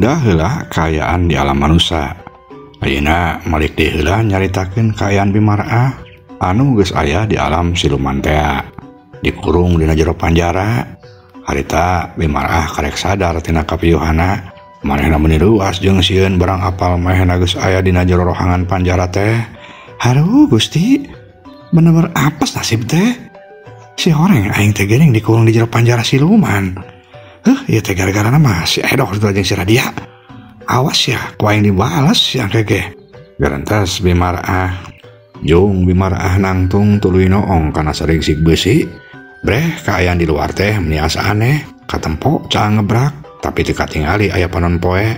Indah heula kaayaan di alam manusia. Ayeuna malik deui heula nyaritakeun kaayaan Bimarah anu geus aya di alam siluman teh. Dikurung dina jero penjara. Harita Bimarah karek sadar tina kapiyuhana. Manehna meuni ruas jeung sieun barang apal manehna geus aya dina jero rohangan penjara teh. Haruh Gusti, bener-bener apes nasib teh. Si horeng aing teh geuning dikurung di jero penjara siluman. Ieu teh gara-garana mah si Edoh jeung si Radia. Awas ya, ku aing dibales yang kege. Garantas Bimarah. Jung Bimarah nangtung tuluy noong kana saringsik beusi. Breh kaayaan di luar teh meniasa aneh. Katempo caang ngebrak, tapi teu katingali aya panon poe.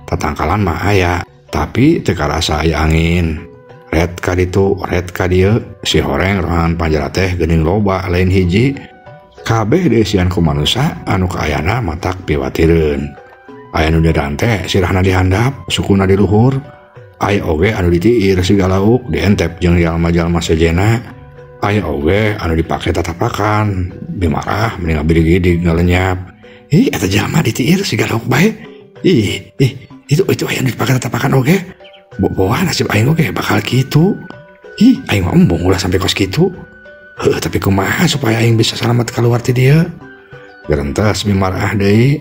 Tatangkalan mah aya, tapi teu karasa aya angin. Red ka ditu, red ka dieu, si horeng rohangan panjara teh geuning loba lain hiji. Kabeh diisian ku manusia anu kaayana matak piwatireun. Aya nu dadan teh sirahna dihandap, sukuna di luhur. Aya oge anu ditiir sigalauk, dientep jeung jalma-jalma sejena. Aya oge anu dipake tatapakan. Bimarah mending abiri-gidig ngalenyap. Ih, eta jalma ditiir sigalauk bae. Itu aya anu dipake tatapakan oge. Boah nasib aing oge bakal kitu. Aing mah embung ulah sampai kos kitu. Tapi kumaha supaya aing bisa selamat keluar ti dieu. Gerentas Bimarah deui.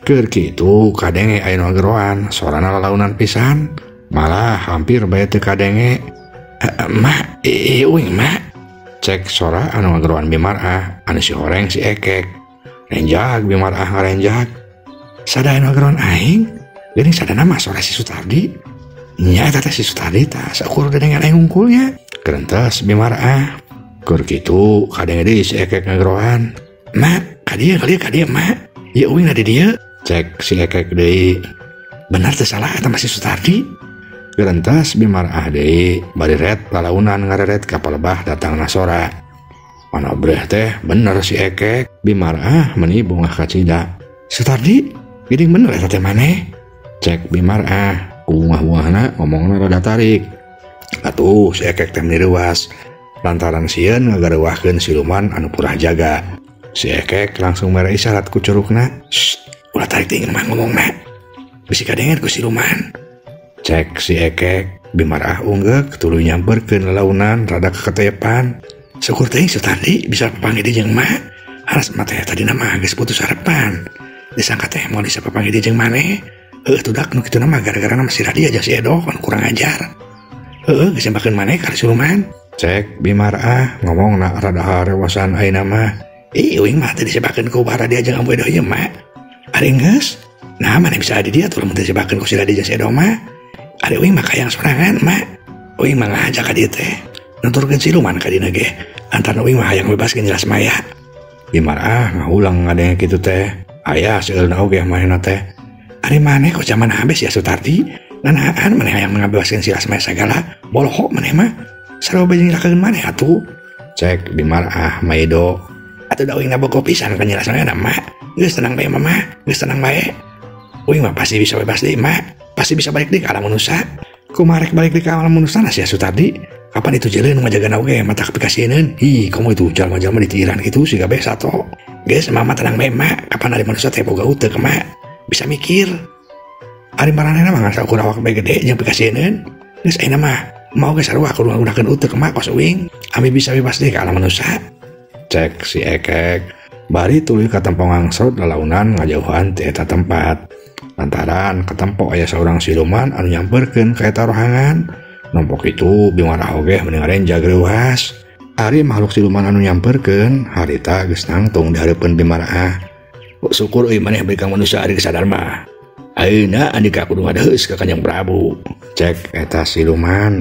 Keur kitu kadenge aya nu geroan, sorana lalaunan pisan. Malah hampir bae teu kadenge. Mak, uing mak. Cek sora anu ngageroan Bimarah, anu si horeng si Ekek. Renjak Bimarah ngarenjak. Sada anu ngageroan aing, geuning sadana mah sora si Sutardi. Nya eta teh si Sutardi tah sakur gedengan aing ungkulnya. Gerentas Bimarah. Kur kitu kadenge deui si Ekek ngageroan. Mak, kadieu mak. Ieu uing di dieu. Cek si Ekek deui. Benar teu salah eta masih Sutardi. Gerentas Bimarah deui bari red lalaunan ngareret ka palebah datangna sora. Mana breh teh bener si Ekek. Bimarah meuni bungah ka cida. Sutardi, geuning bener eta teh maneh. Cek Bimarah, bungah-bungahna ngomongna rada tarik. Atuh si Ekek teh meuni ruas. Lantaran sieun ngagareuwahkeun siluman anu purah jaga. Si Ekek langsung mere isyarat ku curugna. Ulah tarik teuing mah ngomongna. Bisi kadengen ku siluman. Cek si Ekek, Bimarah unggek tuluy nyamperkeun lalaunan rada keketepan. Syukur teuing Sutardi bisa papanggih di jeung mah. Aras mah teh tadina mah geus putus harapan. Disangka teh moal bisa papanggih di jeung maneh. Tudak nu kituna mah gara-gara nama si Radia jeung si Edoh anu kurang ajar. Geus sembakeun maneh ka siluman. Cek Bimarah ngomongna rada harewasan ayeuna mah. Uing mah teh disebakeun ku Radia jeung Ambu Edoh ieu mah. Ari geus. Nah, maneh bisa di dia tuh mun teh disebakeun ku si Radia jeung si Edoh mah. Ari uing mah kayang sorangan mah. Uing mah ngajak ka dieu teh. Nuturkeun siluman ka dina ge. Antara uing mah hayang bebaskeun jelas maya. Bimarah ngahulang ngadenge kitu teh. Aya seueulna oge manehna teh. Ari maneh kok zaman habis ya Sutardi. Nanaan maneh hayang ngabebaskeun si Lasmaya sagala. Boloho maneh mah. Sarua bejeng nyerahkeun maneh atuh. Cek Bimarah Maido. Atuh da uing nabogo pisan ka nyelasna mah. Geus tenang bae mah, geus tenang bae. Uing mah pasti bisa bebas deui mah. Pasti bisa balik deui ka alam manusia. Kumarek balik deui ka alam manusia na sia Sutardi. Kapan itu jeleun ngajagana oge mata kapikasieun. Komo itu jalma-jalma ditiiran kitu siga bae sato. Geus mama tenang bae mah. Kapan ari manusia teh boga uteuk mah. Bisa mikir. Ari maranehna mah ngasa ukur awak bae gede jeung pikasieun. Geus ayeuna mah mau ge sarua kudu nggunakeun uteuk mah kos uing. Ami bisa bebas deui ka alam manusia. Cek si Ekek. Bari tuluy katempo ngangsrod lalaunan ngajauhan ti eta tempat. Lantaran katempo aya saurang siluman anu nyamperkeun ka eta rohangan. Nompok itu Bimarah oge mending ngarenjag reuas. Ari makhluk siluman anu nyamperkeun harita geus nangtung di hareupeun Bimarah. Syukur euy maneh beri ka manusia ari sadar mah. Ayeuna andika kudu ngadeus ka Kanjeng Prabu. Cek eta siluman.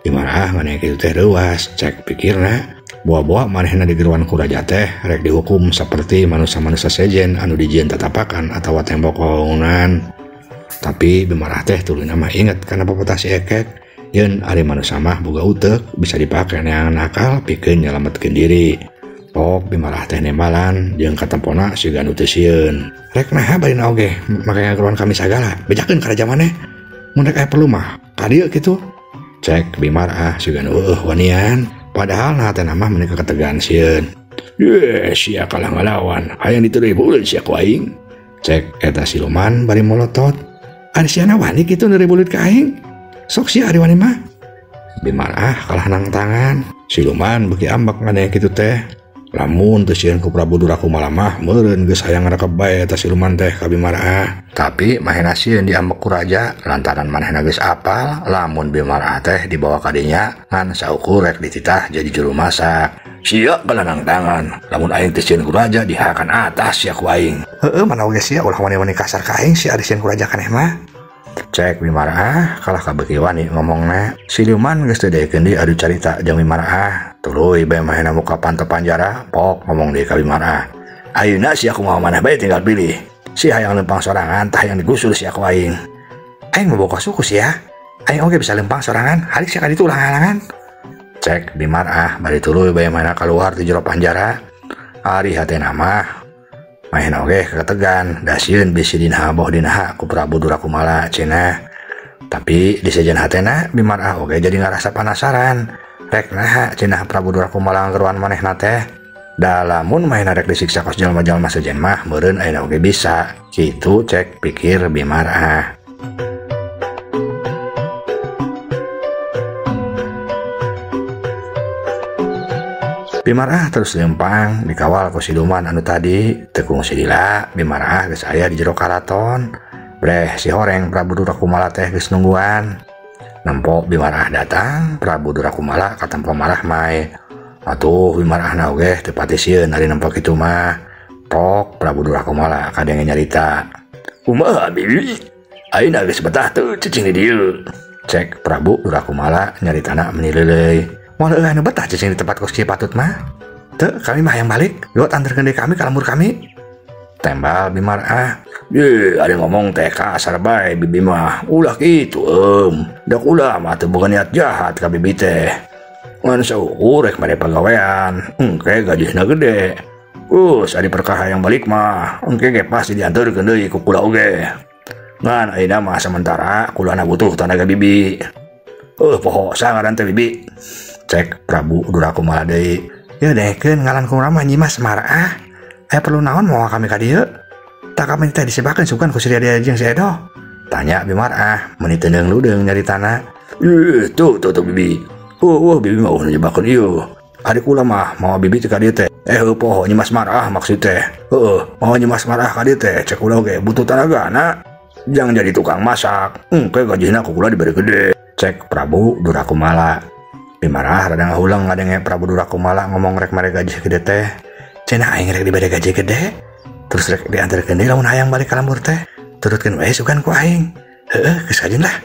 Bimarah maneh kitu teh reuas. Cek pikirna. Buah-buah manehna digeruan ku raja teh rek dihukum seperti manusia-manusia sejen anu dijieun tatapakan atawa tembok wangunan. Tapi Bimarah teh tuluy mah inget kana pepatah si Ekek, yen ari manusia mah boga uteuk bisa dipake neangan akal pikeun nyalametkeun diri. Pok Bimarah teh nembalan jeung katempona siga anu teu sieun. Rek naha barina oge make ngageruan kami sagala, bejakeun ka raja maneh. Mun rek aya perlu mah ka dieu kitu. Cek Bimarah siga anu wanian. Padahal nah teh mah menika ketegaan sieun. Sia kalah ngalawan, hayang dituduh buleun sia ku aing. Cek eta siluman bari molotot. Ari siana wani kitu neri bulit ka aing. Sok sia ari wani mah. Bimarah kalah nang tangan. Siluman beuki ambak ngadenge kitu teh. Lamun teu sieun ku Prabu Durakumala mah meureun geus hayang ngarakep bae eta siluman teh ka Bimarah. Tapi mahena sieun diambek ku raja lantaran manehna geus apal lamun Bimarah teh dibawa ka dinya ngan saukur rek dititah jadi juru masak. Sia kalah nang tangan. Lamun aing teh sieun ku raja dihakan atas sia ku aing. Heueuh mana oge sia ulah wani-wani kasar ka aing sia ari sieun ku raja kaneh mah. Cek Bimarah kalah kabeuki wani ngomongna. Siluman geus teu deikeun di adu carita jeung Bimarah. Tuluy bae mahena muka pantep panjara pok ngomong deui ka Bimarah. Ayeuna sia kumaha maneh bae tinggal pilih. Si hayang lempang sorangan tah yang digusur sia ku aing. Aing mau boga suku sia. Aing oge bisa lempang sorangan, halik sia ka ditu ulang-ulangan. Cek Bimarah bari tuluy bae mahena kaluar ti jero panjara. Ari hatena mah mahena oge kategan da sieun bisi dinaha boh dinaha ku Prabu Durakumala cenah. Tapi di sejen hatena Bimarah oge jadi ngarasa penasaran. Rek naha cenah Prabu Durakumala nggeruan manehna teh. Da lamun mahena rek disiksa kos jalma-jalma sejen mah meureun ayeuna oge bisa. Kitu cek pikir Bimarah. Bimarah terus lempang dikawal ku siluman anu tadi tekung sidila. Bimarah geus aya di jero karaton. Breh si horeng Prabu Durakumala teh geus nungguan. Nempo Bimarah datang, Prabu Durakumala ka tempo marah mae. Atuh Bimarah na oge teu pati sieun ari nempo kitu mah. Pok Prabu Durakumala kadenge nyarita. Kumaha bibi? Ayeuna geus betah teu cicing di dieu. Cek Prabu Durakumala nyaritana meni leuleuy. Moal anu betah cicing di tempat kos kieu patut mah. Teu kami mah hayang balik, yot anterkeun deui kami ka lembur kami. Tembal Bimarah. Ye, ada ngomong teh kasar bae bibi mah. Ulah kitu dak ulah mah teu boga niat jahat ka bibi teh. Ngan saukur rek made pagawean, engke gajihna gede. Ari perkara yang balik mah, engke ge pasti dianterkeun deui ku kula oge. Ngan ayeuna mah sementara kulana butuh tenaga bibi. Poho sangaran teh bibi. Cek Prabu Durakumala deui. Ya dekeun ngalan kumaha mah nyimas marah. Aya perlu naon moal kami ka dieu? Tak kami teh disebakeun sukan ku si Radia jeung si Edo. Tanya Bimarah, meuni teundeung ludeung nyaritana. Tuh bibi. Bibi mah ulah nyebakeun ieu. Adik kula mah mau bibi teh ka dieu teh. Poho nyimas marah maksud teh. Mau nyimas marah ka dieu teh. Cek kula oge butuh tenagana. Jang jadi tukang masak. Engke gajina ku kula dibere gede. Cek Prabu Durakumala. Bimarah rada ngahulang ngadenge Prabu Durakumala ngomong rek mare gaji gede teh. Cenah aing rek dibere gaji gede. Terus rek diantarkeun deui lamun hayang balik ka lembur teh. Turutkeun wae sugan ku aing. Geus kajeun lah.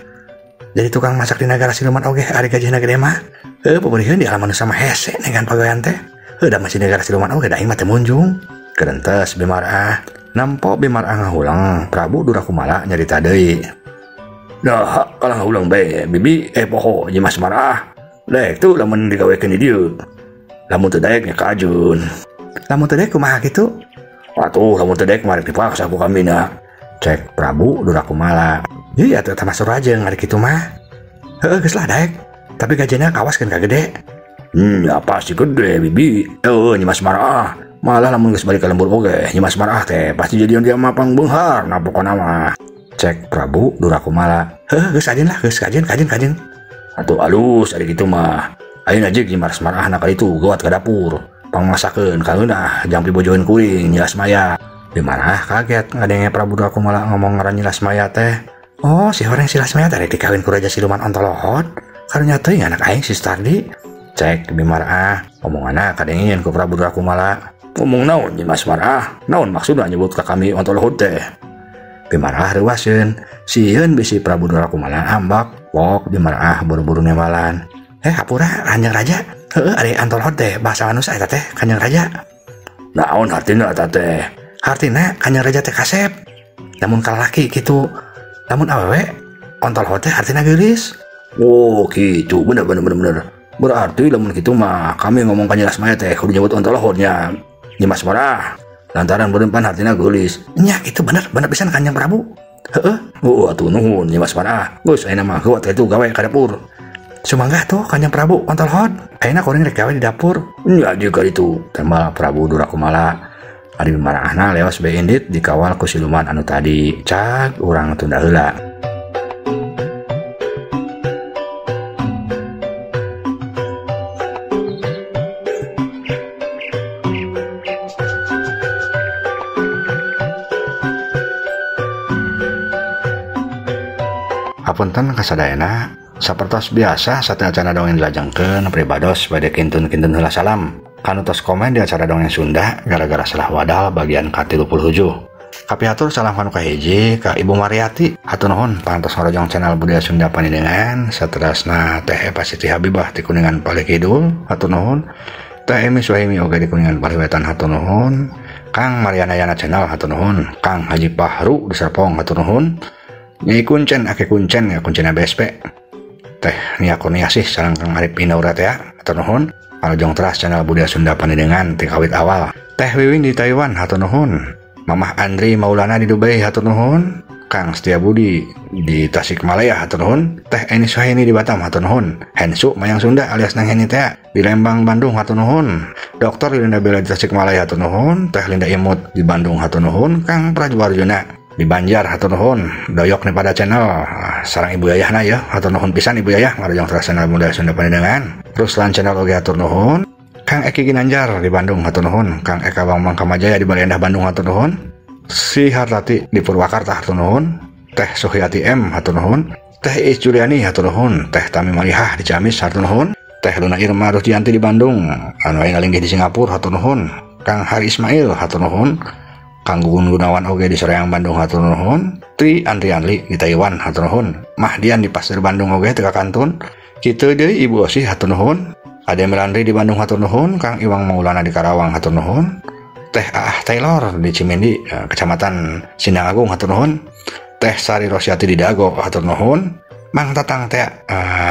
Jadi tukang masak di negara siluman oge ari gajina gede mah. Pabeurieun di alam manusia mah hese negan pagawean teh. Da masih negara siluman oge da aing mah teu munjung. Kerentes Bimarah. Nampo Bimarah ngahulang Prabu Durakumala nyarita deui. Nah, kalah ngahulang bae bibi poho nyimas marah. Dek tuh lamun digawekeun di dieu. Lamun teu daek nya ka ajun. Lamun teu daek kumaha kitu? Atuh lamun teu daek mah rek dipaksa ku kamina. Cek Prabu Durakumala. Iya atuh tah masuk aja ngari kitu mah. Geus lah daek. Tapi gajina kawaskeun ka gede. Ya pasti gede bibi. Nyimas marah. Malah lamun geus balik ka lembur oge nyimas marah teh pasti jadian dia mah pangbeunghar na pokona mah. Cek Prabu Durakumala. Geus kajen lah, geus kajen. Atuh alus ari kitu mah. Ayeuna jeung nyimas marah na ka ditu gawat ka dapur. Pangmasakeun kaeunah jang pibojoeun kuring nyilas maya. Bimarah kaget ngadenge Prabu Durakumala ngomong ngaran nyilas maya teh. Oh, si horeng silas maya teh dikawin ku Raja Siluman Ontolohot. Karunya teuing anak aing si Stardi. Cek Bimarah, omonganna kadengieun ku Prabu Durakumala. Ngomong naon nyimas marah? Naon maksudna nyebut ka kami Ontolohot teh? Bimarah reuwaseun. Sieun bisi Prabu Durakumala ambak. Pok Bimarah buru-buru nemalan. Hapura Kanjeng Raja. Ari Ontolohot teh bahasa manusia eta teh Kanjeng Raja. Naon hartina eta teh? Hartina Kanjeng Raja teh kasep. Lamun kalaki kitu. Lamun awewe Ontolohot teh hartina geulis. Oh kitu bener. Berarti lamun kitu mah kami ngomong ka nyilas maya teh kudu nyebut Ontolohotnya nyimas marah. Lantaran berempan hartina geulis. Nya itu bener pisan Kanjeng Prabu. Atuh nuhun nyimas marah. Geus ayeuna mah gawat kitu gawe ka dapur. Sumangga tuh Kanjeng Prabu Ontolohot. Ayeuna kuring rek gawe di dapur. Nya juga itu tembal Prabu Durakumala. Ari Bimarahna leos bae indit dikawal ku siluman anu tadi. Cak urang tunda heula. pangapunten kasadayana. Sapertos biasa saat acara dongeng dilajengkeun pribados bade kintun-kintun heula salam. Kanutos komen di acara dongeng Sunda gara-gara salah wadal bagian ka-37. Kapiatur salam kanu kahiji ka Ibu Mariati. Hatur nuhun pantos ngarojong channel Budaya Sunda Panidengan. Saterasna Teh Eva Siti Habibah di Kuningan Palekidul. Hatur nuhun. Teh Emi Suhaimi oge di Kuningan Paliwetan. Hatur nuhun. Kang Mariana Yana Channel. Hatur nuhun. Kang Haji Pahru di Serpong. Hatur nuhun. Nyai Kuncen ake kuncen ya kuncen BSP. Teh Nia Kurniasih sareng Kang Arif Inaura teh. Hatur nuhun. Ngarojong teras channel Budaya Sunda Panidengan ti kawit awal. Teh Wiwin di Taiwan. Hatur nuhun. Mamah Andri Maulana di Dubai. Hatur nuhun. Kang Setiabudi di Tasikmalaya. Hatur nuhun. Teh Eni Suhaini di Batam. Hatur nuhun. Hensu Mayang Sunda alias Nang Heni teh di Lembang Bandung. Hatur nuhun. Dr. Linda Bella di Tasikmalaya. Hatur nuhun. Teh Linda Imut di Bandung. Hatur nuhun. Kang Prajuarjuna di Banjar. Hatur nuhun. Doyok nih pada channel sarang Ibu Yayahna ya. Hatur nuhun pisan Ibu Yayah ngarojong terus channel Budaya Sunda Panidengan. Terus lan channel oge hatur nuhun. Kang Eki Ginanjar di Bandung. Hatur nuhun. Kang Eka Bang Mangkamajaya di Balendah Bandung. Hatur nuhun. Si Hartati di Purwakarta. Hatur nuhun. Teh Suhyati M. Hatur nuhun. Teh Is Juliani. Hatur nuhun. Teh Tami Malihah di Ciamis. Hatur nuhun. Teh Luna Irma Rusdianti di Bandung. Anu aya ngalinggih di Singapura. Hatur nuhun. Kang Hari Ismail. Hatur nuhun. Kang Gugun Gunawan oge di Soreang Bandung. Hatur nuhun. Tri Andrianli di Taiwan. Hatur nuhun. Mahdian di Pasir Bandung oge teu kakantun. Kitu deui Ibu Osi. Hatur nuhun. Ade Melandri di Bandung. Hatur nuhun. Kang Iwang Maulana di Karawang. Hatur nuhun. Teh Aah Taylor di Cimindi Kecamatan Sindang Agung. Hatur nuhun. Teh Sari Rosyati di Dago. Hatur nuhun. Mang Tatang teh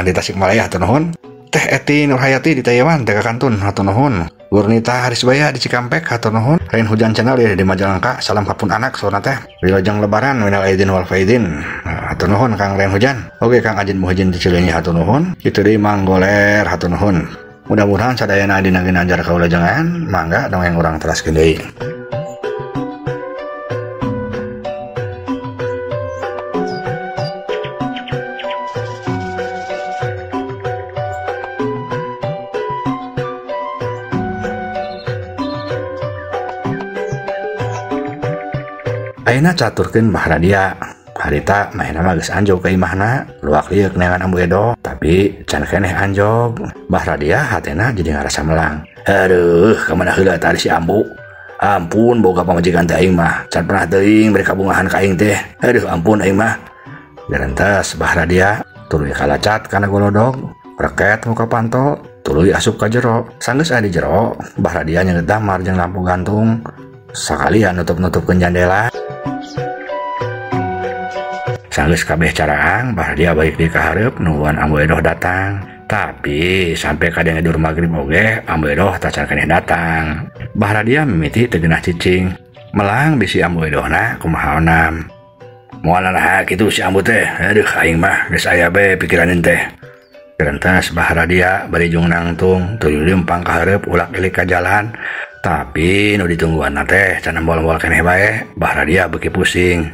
di Tasikmalaya. Hatur nuhun. Teh Eti Nurhayati di Taiwan teh kakantun. Hatur nuhun. Gurnita Harisbaya di Cikampek. Hatur nuhun. Rain Hujan Channel ya di Majalengka. Salam kapun anak sauna teh wilajeng lebaran minal aidin wal faidin. Hatur nuhun Kang Rain Hujan. Oke Kang Ajin Muhajin di Cileunyi. Hatur nuhun. Kitu deui Mang Goler. Hatur nuhun. Mudah-mudahan sadayana dina ginanjar kaulajengan mangga dongeng urang teraskeun deui. Ayeuna caturkeun Mbah Radia. Harita mahena mah geus anjog ka imahna, luak liuk neangan Ambu Edo, tapi can keneh anjog. Mbah Radia hatena jadi ngarasa melang. Aduh, kamana heula tadi si Ambu? Ampun boga pamajikan teh aing mah, can pernah teuing beri kabungahan ka aing teh. Aduh ampun aing mah. Garentes Mbah Radia tuluy kalacat kana golodog, reket muka pantol, tuluy asup ka jero. Sanggeus aya di jero, Mbah Radia nyeungeut damar jeung lampu gantung. Sakalian nutup-nutupkeun jandela. Sanggeus kabeh caraang, Mbah Radia balik di kahareup nungguan Ambu Edoh datang. Tapi sampai kadang edur magrib oge, Ambu Edoh tak can keneh datang. Mbah Radia mimiti teu geunah cicing. Melang bisi Ambu Edohna kumaha onam. Moal naha kitu si Ambu teh. Aduh aing mah geus aya bae pikiraneun teh. Gerentas Mbah Radia bari jung nangtung tuluy lempang kahareup ulak-ilik ka jalan. Tapi nu ditungguanna teh can embol-embol keneh bae. Mbah Radia beuki pusing.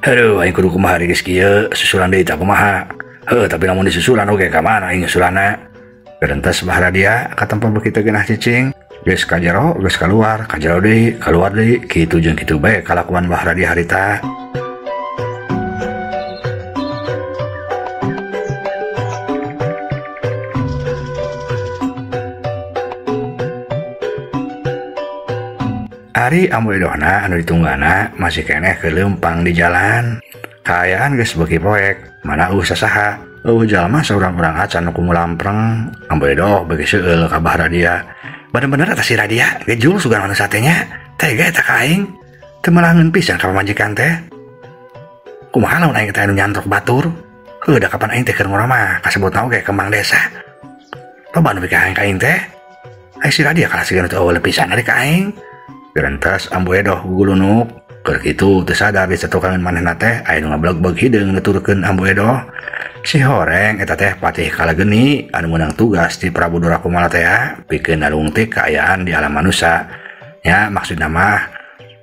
Aduh, aing kudu kumaha geus kieu, susulan deui tah kumaha. Heuh, tapi lamun disusulan oge ka mana aing susulanna. Gerentas Mbah Radia ka tempat beuki teu geunah cicing. Geus ka jero, geus kaluar, ka jero deui, kaluar deui, kitu jeung kitu bae kalakuan Mbah Radia harita. Ari Ambu Edohna anu ditunggana masih keneh kelempang di jalan. Kaayaan geus beuki poek, mana sasaha. Jalma saurang-urang acan nu kumu-lampreng. Ambu Edoh beuki seueul ka Mbah Radia. Bener-bener eta si Radia gejul sugan anu satenya. Tega eta ka aing. Teu melangeun pisan ka pamajikan teh. Kumaha lamun aing teh anu nyantrok batur? Heuh da kapan aing teh keur ngora mah kasebutna oge kembang desa. Loba anu bika ka aing teh. Ai si Radia kalah siga teu eueuh pisan ari ka aing. Gerentas Ambu Edoh gugulunuk. Keur kitu teu sadar di cetokangan manehna teh aya nu ngableg-beg hideung nuturkeun Ambu Edoh. Si Horeng eta teh patih kalageni anu meunang tugas di Prabu Durakumala teh pikeun nalung teh kaayaan di alam manusia. Nya maksudna mah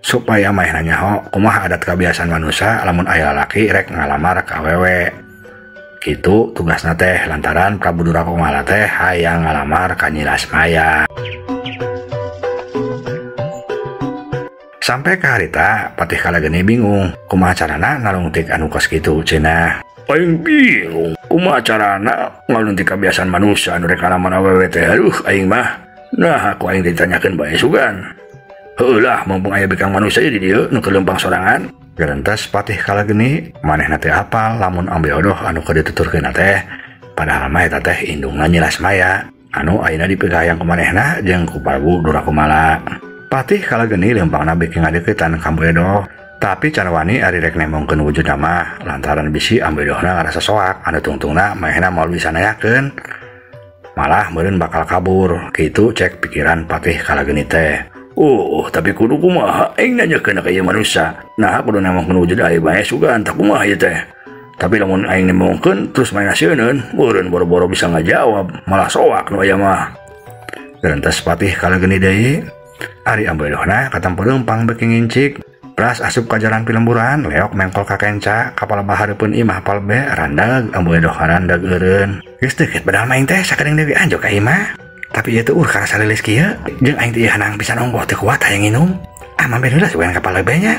supaya manehna nyaho kumaha adat kabiasaan manusia lamun aya lalaki rek ngalamar ka awewe. Kitu tugasna teh lantaran Prabu Durakumala teh hayang ngalamar ka Nyi Lasmaya. Sampai ke harita patih kalageni bingung kumaha carana nalungtik anu kos kitu cenah. aing bingung kumaha carana ngalun ti kebiasaan manusia anu rek alaman awewe teh. Aduh aing mah nah aku aing ditanyakeun bae sugan. Heulah mumpung aya bekang manusia di dieu nu kelempang sorangan. Gerentas patih kala geni manehna teh apal lamun ambe odoh anu kadituturkeun teh. Padahal mah eta teh indungna nyilas maya anu ayeuna dipegayang ku manehna jeung ku Prabu Durakumala. Patih kala geni lempangna beki ngadeuketan ka Ambu Edoh. Tapi Canwani ari rek nemongkeun wujudna mah lantaran bisi Ambu Edohna ngarasa soak anu tungtungna manehna moal bisa nayakeun. Malah meureun bakal kabur. Kitu cek pikiran patih kala geni teh. Tapi kudu kumaha aing nanyakeun ka ieu manusia. Nah kudu nemongkeun wujud aya bae sugan tak kumaha ieu teh. Tapi lamun aing nemongkeun terus main asieun, meureun boro-boro bisa ngajawab, malah soak nu aya mah. Gerentas patih kala geni deui, ari Ambu Edohna katampeung pang beki ngincik. Pras asup ka jalan pilemburan, leok mengkol ka kenca, kapal bahareupeun imah palbe randag Ambu Edoh randag eureun. Geus deukeut padahal main teh sakadeng deui anjo ka imah. Tapi ieu teh kara salilis kieu, jeung aing teh hanang pisan ongkoh teu kuat hayang nginum. Mampir heula sugan ka palebenya.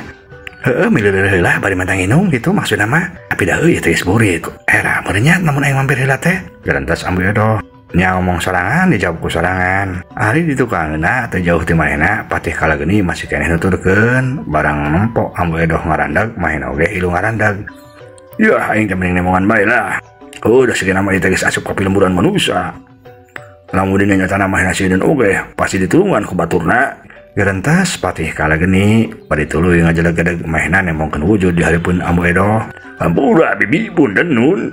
Heueuh mileureun heula bari mantang nginum gitu maksudna mah. Tapi da ieu teh geus burit. Era meureun nya namun aing mampir heula teh. Gerentas Ambu Edoh nya ngomong sorangan dijawab ku sorangan. Ari di tukangeuna teu jauh ti manehna patih kala geni masih keneh nuturkeun barang nempok Ambu Edoh ngarandag main oge ilu ngarandag. Ya aing teh mending nemongan bae lah. Udah segena mah teh geus asup ka pilemburan manusia. Lamun dina nyatana mah nasieun oge pasti ditulungan ku baturna. Gerentas patih kala geni bari tuluy ngajeleg-jeleg mahna nemongkeun wujud di hareupeun Ambu Edoh. Ampura bibi punten nun.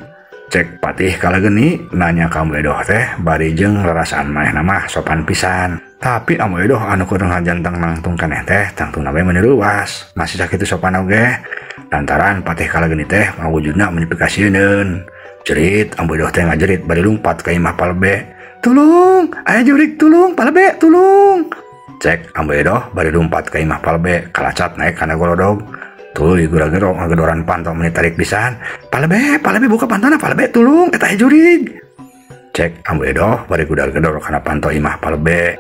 Cek patih kala geni nanya ka Ambu Edoh teh bari jeung rarasaan mahna mah sopan pisan. Tapi Ambu Edoh anu keur ngajanteng nangtung keneh teh tangtungna bae meuneuwas. Masih sakitu sopan oge. Lantaran patih kala geni teh ngawujudna menipikasieun. Cerit Ambu Edoh teh ngajerit bari lumpat ka imah palbe. Tulung, aya jurig tulung, palbe tulung. Cek Ambu Edoh bari lumpat ka imah palbe, kalacat naik kana golodog. Tuluy gura-gero ngagedoran panto menit tarik pisan. Palbe buka pantona palbe tulung eta aya jurig. Cek Ambu Edoh bari gudar-gedor kana panto imah palbe.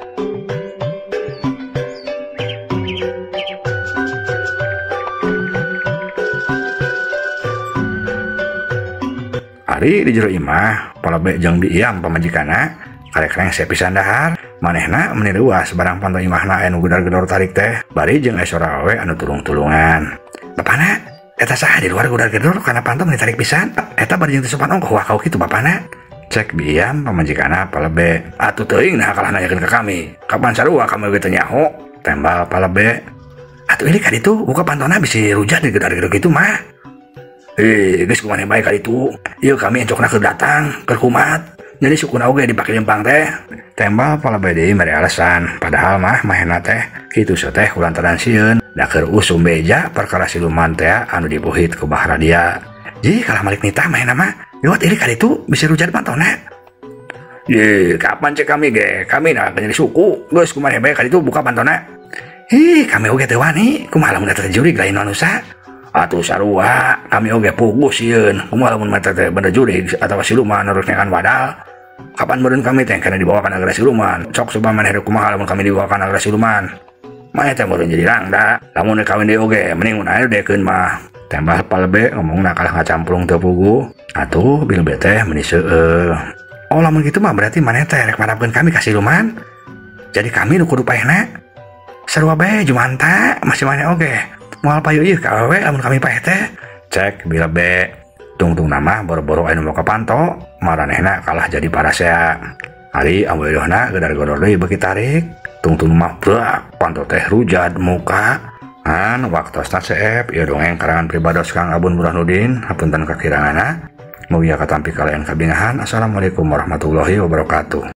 Ari di jero imah palbe jeung diiam pamajikanna karek rengse pisan dahar. Manehna menireuwas barang panto imahna anu gudar-gedor tarik teh bari jeung esora we anu tulung-tulungan. Bapana eta saha di luar gudar-gedor kana panto meni tarik pisan? Eta bari jeung teu sopan ongkoh wakau kitu bapana. Cek diam pamajikanna palebe. Atuh teuing nah kalah nanyakeun ka kami. Kapan sarua kami ge teu nyaho? Tembal palebe. Atuh ieu ka ditu buka pantona bisi rujat di gudar-gedor kitu mah. Geus kumaneh bae ka ditu. Ieu kami encokna keur datang, keur kumat. Jadi sukuna oge dipake lempang teh. Tembal palebe deui mere alasan. Padahal mah mahena teh kitu teh kulantaran sieun da keur usum beja perkara siluman teh anu dibuhit ku Bah Radia. Ji kalah malik nitah mahena mah. Liwat ieu ka ditu bisi rujat pantona. Ye, kapan cek kami ge? Kami na jadi suku. Geus kumaneh bae ka ditu buka pantona. Kami oge teu wani. Kumaha lamun eta jurig lain manusia. Atuh sarua kami oge pugus sieun. Kumaha lamun mata teh benda jurig atawa siluman urang neangan wadal. Kapan meureun kami teh kana dibawa ka nagara siluman. Sok coba maneh kumaha lamun kami dibawa ka nagara siluman. Mane teh meureun jadi rangda. Lamun kawin deui oge mending mun aya dekeun mah. Tembal palebe ngomongna kalah ngacamplung teu pugu. Atuh bilbe teh meuni seueuh. Oh lamun kitu mah berarti maneh teh rek marapkeun kami ka siluman. Jadi kami nu kudu paehna. Sarua bae jumanta masih maneh oge. Moal payu ieu ka awewe lamun kami paeh teh. Cek bilbe. Tungtung nama boro-boro anu mau kapanto maranehna kalah jadi parasea. Ari Ambu Edohna gedar-gedor deui beuki tarik. Tungtung mah brak panto teh rujad muka. An waktosna seep ieu dongeng karangan pribados Kang Abun Burhanuddin hapunten kakiranganna. Mugia katampi kalayan kabingahan. Assalamualaikum warahmatullahi wabarakatuh.